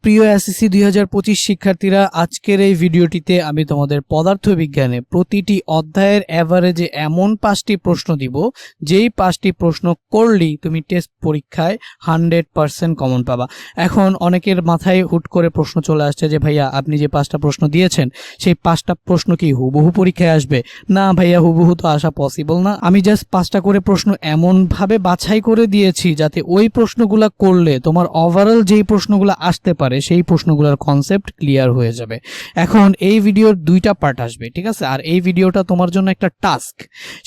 প্রিয় এসএসসি 2025 শিক্ষার্থীরা, আজকের এই ভিডিওটিতে আমি তোমাদের পদার্থবিজ্ঞানে প্রতিটি অধ্যায়ের এভারেজে এমন 5টি প্রশ্ন দিব যেই 5টি প্রশ্ন করলেই তুমি টেস্ট পরীক্ষায় 100% কমন পাবা। এখন অনেকের মাথায় হুট করে প্রশ্ন চলে আসছে যে ভাইয়া আপনি যে 5টা প্রশ্ন দিয়েছেন সেই 5টা প্রশ্ন কি হুবহু পরীক্ষায় আসবে? না ভাইয়া, হুবহু তো আসা পসিবল না। আমি জাস্ট 5টা করে প্রশ্ন এমনভাবে বাছাই করে দিয়েছি যাতে ওই প্রশ্নগুলো করলে তোমার ওভারঅল যেই প্রশ্নগুলো আসতে পারে সেই প্রশ্নগুলোর কনসেপ্ট ক্লিয়ার হয়ে যাবে। এখন এই ভিডিওর 2টা পার্ট আসবে, ঠিক আছে? আর এই ভিডিওটা তোমার জন্য একটা টাস্ক।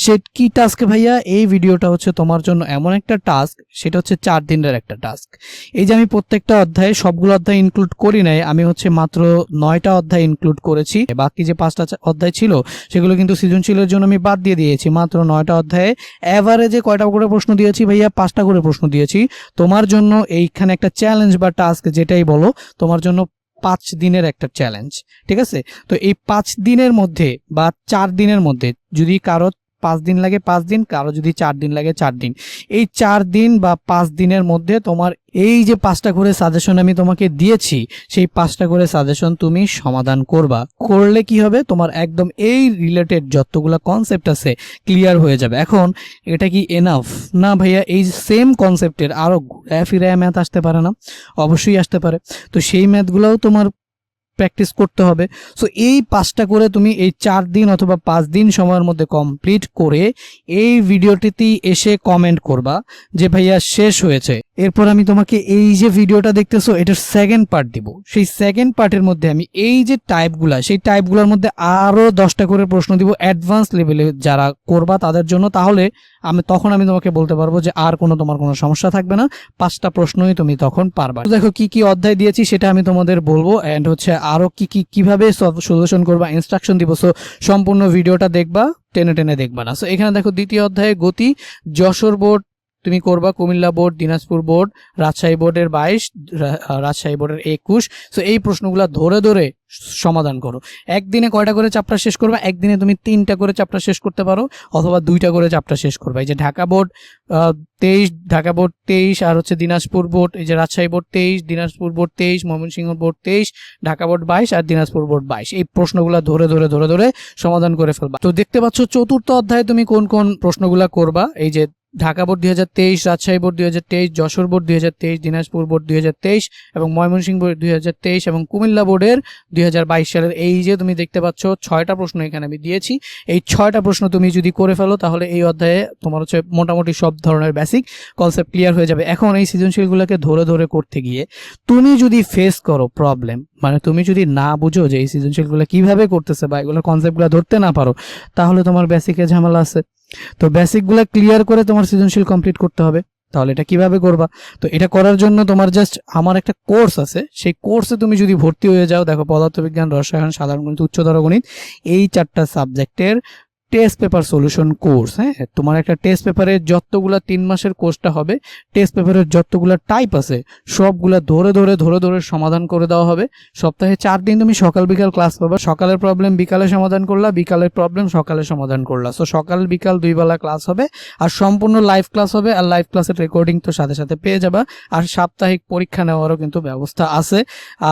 সে কি টাস্ক ভাইয়া? এই ভিডিওটা হচ্ছে তোমার জন্য এমন একটা টাস্ক, সেটা হচ্ছে 4 দিনের একটা টাস্ক। এই যে আমি প্রত্যেকটা অধ্যায়ে সবগুলো অধ্যায় ইনক্লুড করি নাই, আমি হচ্ছে মাত্র 9টা অধ্যায় ইনক্লুড করেছি। বাকি যে 5টা অধ্যায় ছিল সেগুলো কিন্তু সৃজনশীলের জন্য আমি বাদ দিয়ে দিয়েছি। মাত্র 9টা অধ্যায়ে এভারেজে কয়টা করে প্রশ্ন দিয়েছি ভাইয়া? 5টা করে প্রশ্ন দিয়েছি। তোমার জন্য এইখানে একটা চ্যালেঞ্জ বা টাস্ক, যেটাই বলো, তোমার জন্য 5 দিনের একটা চ্যালেঞ্জ, ঠিক আছে? তো এই 5 দিনের মধ্যে বা 4 দিনের মধ্যে, যদি কারো 5 দিন লাগে 5 দিন, কারো যদি 4 দিন লাগে 4 দিন, এই 4 দিন বা 5 দিনের মধ্যে তোমার এই যে 5টা করে সাজেশন আমি তোমাকে দিয়েছি সেই 5টা করে সাজেশন তুমি সমাধান করবা। করলে কি হবে? তোমার একদম এই রিলেটেড যতগুলো কনসেপ্ট আছে ক্লিয়ার হয়ে যাবে। এখন এটা কি এনাফ? না ভাইয়া, এই সেম কনসেপ্টের আরো ঘুরায় ফিরায় ম্যাথ আসতে পারে না? অবশ্যই আসতে পারে। তো সেই ম্যাথগুলোও তোমার প্র্যাকটিস করতে হবে। সো এই 5টা করে তুমি এই 4 দিন অথবা 5 দিন সময়ের মধ্যে কমপ্লিট করে এই ভিডিওটিতেই এসে কমেন্ট করবা যে ভাইয়া শেষ হয়েছে। এরপর আমি তোমাকে এই যে ভিডিওটা দেখতেছো এটার সেকেন্ড পার্ট দিব। সেই সেকেন্ড পার্টের মধ্যে আমি এই যে টাইপগুলা, সেই টাইপগুলোর মধ্যে আরো 10টা করে প্রশ্ন দিব অ্যাডভান্স লেভেলে যারা করবা তাদের জন্য। তাহলে তখন আমি তোমাকে বলতে পারবো যে আর তোমার কোনো সমস্যা থাকবে না, 5টা প্রশ্নই তুমি তখন পারবা। দেখো কি কি অধ্যায় দিয়েছি সেটা আমি তোমাদের বলবো, এন্ড হচ্ছে আরো কিভাবে সলিউশন করবা ইনস্ট্রাকশন দিব। সো সম্পূর্ণ ভিডিওটা দেখবা, টেনে টেনে দেখবা না। সো এখানে দেখো দ্বিতীয় অধ্যায়ে গতি, যশোর বোর্ড তুমি করবা, কুমিল্লা বোর্ড, দিনাজপুর বোর্ড, রাজশাহী বোর্ডের 22, রাজশাহী বোর্ডের 21। সো এই প্রশ্নগুলো ধরে ধরে সমাধান করো। একদিনে কয়টা করে চ্যাপ্টার শেষ করবা? একদিনে তুমি 3টা করে চ্যাপ্টার শেষ করতে পারো, অথবা 2টা করে চ্যাপ্টার শেষ করবা। এই যে ঢাকা বোর্ড 23 আর হচ্ছে দিনাজপুর বোর্ড, এই যে Rajshahi board 23, Dinajpur board 23, Mymensingh board 23, Dhaka board 22 আর দিনাজপুর বোর্ড 22। এই প্রশ্নগুলো ধরে ধরে ধরে ধরে সমাধান করে ফেলবা। তো দেখতে পাচ্ছ চতুর্থ অধ্যায়ে তুমি কোন কোন প্রশ্নগুলো করবা। এই যে Dhaka board 2023, Rajshahi board 2023, Jessore board 2023, Dinajpur board 2023 এবং ময়মনসিংহ বোর্ড 2023 এবং কুমিল্লা বোর্ডের 2022 সালের। এই যে তুমি দেখতে পাচ্ছ 6টা প্রশ্ন এখানে আমি দিয়েছি। এই 6টা প্রশ্ন তুমি যদি করে ফেলো তাহলে এই অধ্যায়ে তোমার হচ্ছে মোটামুটি সব ধরনের বেসিক কনসেপ্ট ক্লিয়ার হয়ে যাবে। এখন এই সৃজনশীলগুলোকে ধরে ধরে করতে গিয়ে তুমি যদি ফেস করো প্রবলেম, মানে তুমি যদি না বুঝো যে এই সৃজনশীলগুলো কিভাবে করতেছে বা এগুলোর কনসেপ্টগুলো ধরতে না পারো, তাহলে তোমার বেসিকে ঝামেলা আছে। তো বেসিকগুলো ক্লিয়ার করে তোমার সৃজনশীল কমপ্লিট করতে হবে। তাহলে এটা কিভাবে করবা? তো এটা করার জন্য তোমার জাস্ট আমার একটা কোর্স আছে, সেই কোর্সে তুমি যদি ভর্তি হয়ে যাও, দেখো পদার্থবিজ্ঞান, রসায়ন, সাধারণ গণিত, উচ্চতর গণিত, এই 4টা সাবজেক্টের টেস্ট পেপার সলিউশন কোর্স। হ্যাঁ, তোমার একটা টেস্ট পেপারের যতগুলা 3 মাসের কোর্সটা হবে, টেস্ট পেপারের যতগুলা টাইপ আছে সবগুলা ধরে ধরে ধরে ধরে সমাধান করে দেওয়া হবে। সপ্তাহে 4 দিন তুমি সকাল বিকাল ক্লাস পাবা। সকালের প্রবলেম বিকালে সমাধান করলা, বিকালের প্রবলেম সকালে সমাধান করলা। সো সকাল বিকাল 2 বেলা ক্লাস হবে, আর সম্পূর্ণ লাইভ ক্লাস হবে। আর লাইভ ক্লাসের রেকর্ডিং তো সাথে সাথে পেয়ে যাবা। আর সাপ্তাহিক পরীক্ষা নেওয়ারও কিন্তু ব্যবস্থা আছে।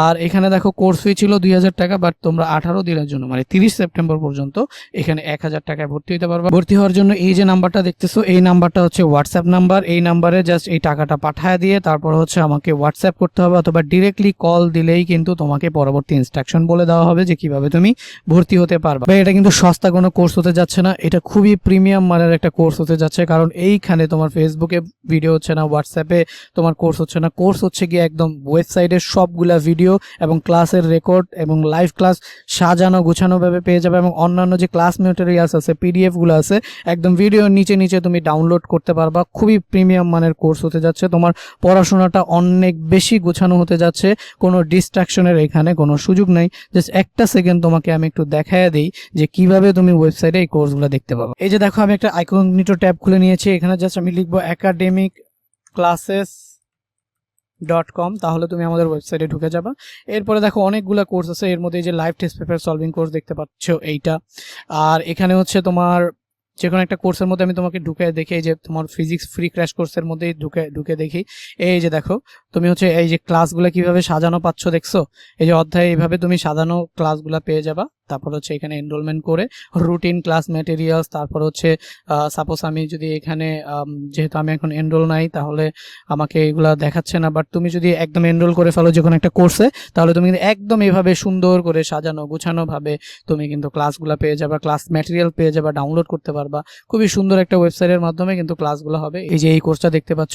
আর এখানে দেখো কোর্স ফি ছিল 2000 টাকা, বাট তোমরা 18 দিনের জন্য মানে 30 সেপ্টেম্বর পর্যন্ত এখানে 1000 টাকায় ভর্তি হতে পারবা। ভর্তি হওয়ার জন্য এই যে নাম্বারটা দেখতেছো, এই নাম্বারটা হচ্ছে হোয়াটসঅ্যাপ নাম্বার। এই নাম্বারে জাস্ট এই টাকাটা পাঠায় দিয়ে তারপর হচ্ছে আমাকে হোয়াটসঅ্যাপ করতে হবে, অথবা ডিরেক্টলি কল দিলেই কিন্তু তোমাকে পরবর্তী ইনস্ট্রাকশন বলে দেওয়া হবে যে কিভাবে তুমি ভর্তি হতে পারবা। এটা কিন্তু সস্তা কোনো কোর্স হতে যাচ্ছে না, এটা খুবই প্রিমিয়াম মানের একটা কোর্স হতে যাচ্ছে। কারণ এইখানে তোমার ফেসবুকে ভিডিও হচ্ছে না, হোয়াটসঅ্যাপে তোমার কোর্স হচ্ছে না, কোর্স হচ্ছে গিয়ে একদম ওয়েবসাইটের সবগুলা ভিডিও এবং ক্লাসের রেকর্ড এবং লাইভ ক্লাস সাজানো গোছানো ভাবে পেয়ে যাবে। এবং অন্যান্য যে ক্লাস মেটেরিয়ালস আছে, পিডিএফ গুলো আছে, একদম ভিডিওর নিচে নিচে তুমি ডাউনলোড করতে পারবা। খুবই প্রিমিয়াম মানের কোর্স হতে যাচ্ছে। তোমার পড়াশোনাটা অনেক বেশি গোছানো হতে যাচ্ছে। কোনো ডিস্ট্রাকশনের এখানে কোনো সুযোগ নাই। জাস্ট একটা সেকেন্ড তোমাকে আমি একটু দেখায় দিই যে কিভাবে তুমি ওয়েবসাইটে এই কোর্সগুলো দেখতে পাবো। এই যে দেখো আমি একটা আইকনিটো ট্যাব খুলে নিয়েছি। এখানে জাস্ট আমি লিখবো academicclasses.com, তাহলে তুমি আমাদের ওয়েবসাইটে ঢুকে যাবা। এরপরে দেখো অনেকগুলো কোর্স আছে, এর মধ্যে এই যে live test paper solving course দেখতে পাচ্ছ এইটা। আর এখানে হচ্ছে তোমার যে কোনো একটা কোর্সের মধ্যে আমি তোমাকে ঢুকে দেখি, এই যে তোমার ফিজিক্স ফ্রি ক্র্যাশ কোর্সের মধ্যে ঢুকে দেখি, এই যে দেখো তুমি হচ্ছে এই যে ক্লাসগুলো কিভাবে সাজানো পাচ্ছ দেখছো, এই যে অধ্যায়ে এইভাবে তুমি সাজানো ক্লাসগুলো পেয়ে যাবা। তারপর হচ্ছে এখানে এনরোলমেন্ট করে রুটিন ক্লাস ম্যাটেরিয়ালস, তারপর হচ্ছে সাপোজ আমি যদি এখানে যেহেতু আমি এখন এনরোল নাই তাহলে আমাকে এগুলা দেখাচ্ছে না, বাট তুমি যদি একদম এনরোল করে ফেলো যে কোনো একটা কোর্সে, তাহলে তুমি কিন্তু একদম এভাবে সুন্দর করে সাজানো গুছানো ভাবে তুমি কিন্তু ক্লাসগুলো পেয়ে যাবা, ক্লাস ম্যাটেরিয়াল পেয়ে যাবা, ডাউনলোড করতে পারবা। খুবই সুন্দর একটা ওয়েবসাইটের মাধ্যমে কিন্তু ক্লাসগুলো হবে। এই যে এই কোর্সটা দেখতে পাচ্ছ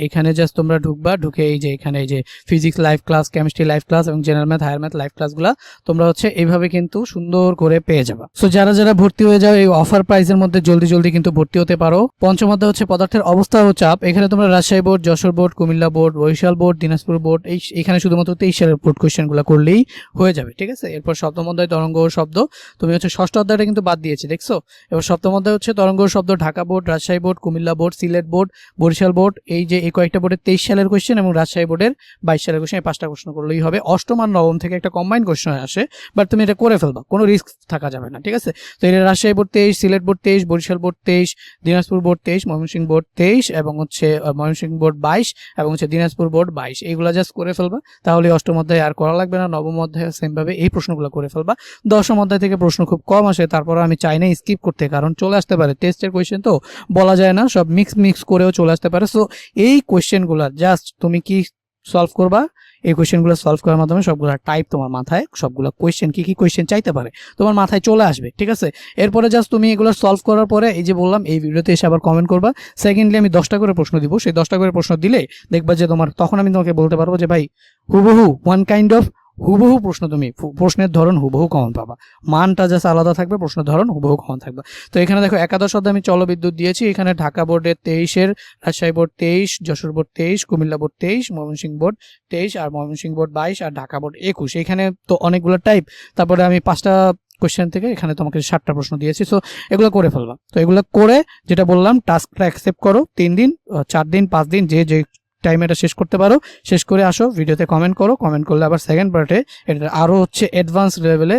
এখানে জাস্ট তোমরা ঢুকবা, ঢুকে এই যে এখানে এই যে physics live class, chemistry live class এবং general math, higher math live ক্লাসগুলো তোমরা হচ্ছে এইভাবে কিন্তু সুন্দর করে পেয়ে যাবা। সো যারা যারা ভর্তি হয়ে যাও এই অফার প্রাইসের মধ্যে জলদি কিন্তু ভর্তি হতে পারো। পঞ্চম অধ্যায় হচ্ছে পদার্থের অবস্থা ও চাপ। এখানে তোমরা Rajshahi board, Jashore board, Comilla board, Barisal board, Dinajpur board এখানে শুধুমাত্র 23 সালের বোর্ড কোয়েশ্চেনগুলো করলেই হয়ে যাবে, ঠিক আছে। এরপর সপ্তম অধ্যায় তরঙ্গ ও শব্দ, তুমি হচ্ছে ষষ্ঠ অধ্যায়টা কিন্তু বাদ দিয়েছি দেখছো। এবার সপ্তম অধ্যায় হচ্ছে তরঙ্গ ও শব্দ, Dhaka board, Rajshahi board, Comilla board, Sylhet board, Barisal board, এই যে এই কয়েকটা বোর্ডের 23 সালের কোয়েশ্চেন এবং রাজশাহী বোর্ডের 22 সালের কোয়েশ্চেন, এই 5টা প্রশ্ন করলেই হবে। অষ্টম আর নবম থেকে একটা কম্বাইন্ড কোয়েশ্চেন আসে, বাট তুমি এটা করে ফেলবা, কোনো রিস্ক থাকা যাবে না, ঠিক আছে। তো এটা Rajshahi board 23, Sylhet board 23, Barisal board 23, Dinajpur board 23, Mymensingh board 23 এবং হচ্ছে ময়মনসিংহ বোর্ড 22 এবং হচ্ছে দিনাজপুর বোর্ড 22, এইগুলা জাস্ট করে ফেলবা, তাহলে অষ্টম অধ্যায় আর করা লাগবে না। নবম অধ্যায় সেম ভাবে এই প্রশ্নগুলো করে ফেলবা। দশম অধ্যায় থেকে প্রশ্ন খুব কম আসে, তারপর আমি চাই না স্কিপ করতে, কারণ চলে আসতে পারে টেস্টের কোয়েশ্চেন, তো বলা যায় না, সব মিক্স করেও চলে আসতে পারে। সো এই কোয়েশ্চেনগুলো জাস্ট তুমি কি সলভ করবা, এই কোয়েশ্চেনগুলো সলভ করার মাধ্যমে সবগুলো টাইপ তোমার মাথায়, সবগুলো কোয়েশ্চেন কি কোয়েশ্চেন চাইতে পারে তোমার মাথায় চলে আসবে, ঠিক আছে। এরপরে জাস্ট তুমি এগুলো সলভ করার পরে এই যে বললাম এই ভিডিওতে এসে আবার কমেন্ট করবা। সেকেন্ডলি আমি 10টা করে প্রশ্ন দিব, সেই 10টা করে প্রশ্ন দিলে দেখবা যে তোমার, তখন আমি তোমাকে বলতে পারবো যে ভাই হুবহু ওয়ান কাইন্ড অফ হুবহু প্রশ্ন, তুমি প্রশ্নের ধরন হুবহু কমন পাবা, মানটা জাস্ট আলাদা থাকবে, প্রশ্নের ধরন হুবহু কমন থাকবে। তো এখানে দেখো একাদশ অধ্যায় আমি জলবিদ্যুৎ দিয়েছি, এখানে ঢাকা বোর্ডের 23, Rajshahi board 23, Jessore board 23, Comilla board 23, Mymensingh board 23 আর ময়মনসিংহ বোর্ড 22 আর ঢাকা বোর্ড 21। এখানে তো অনেকগুলো টাইপ, তারপরে আমি 5টা কোয়েশ্চেন থেকে এখানে তোমাকে 7টা প্রশ্ন দিয়েছি। সো এগুলো করে ফেলবা। তো এগুলো করে যেটা বললাম টাস্কটা অ্যাকসেপ্ট করো, 3 দিন 4 দিন 5 দিন যে টাইমে এটা শেষ করতে পারো, শেষ করে আসো, ভিডিওতে কমেন্ট করো, কমেন্ট করলে আবার সেকেন্ড পার্টে এটা আরও হচ্ছে অ্যাডভান্স লেভেলে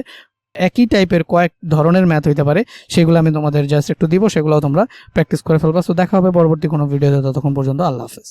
একই টাইপের কয়েক ধরনের ম্যাথ হইতে পারে, সেগুলো আমি তোমাদের জাস্ট একটু দিব, সেগুলোও তোমরা প্র্যাকটিস করে ফেলবা। সো দেখা হবে পরবর্তী কোনো ভিডিওতে, ততক্ষণ পর্যন্ত আল্লাহ হাফেজ।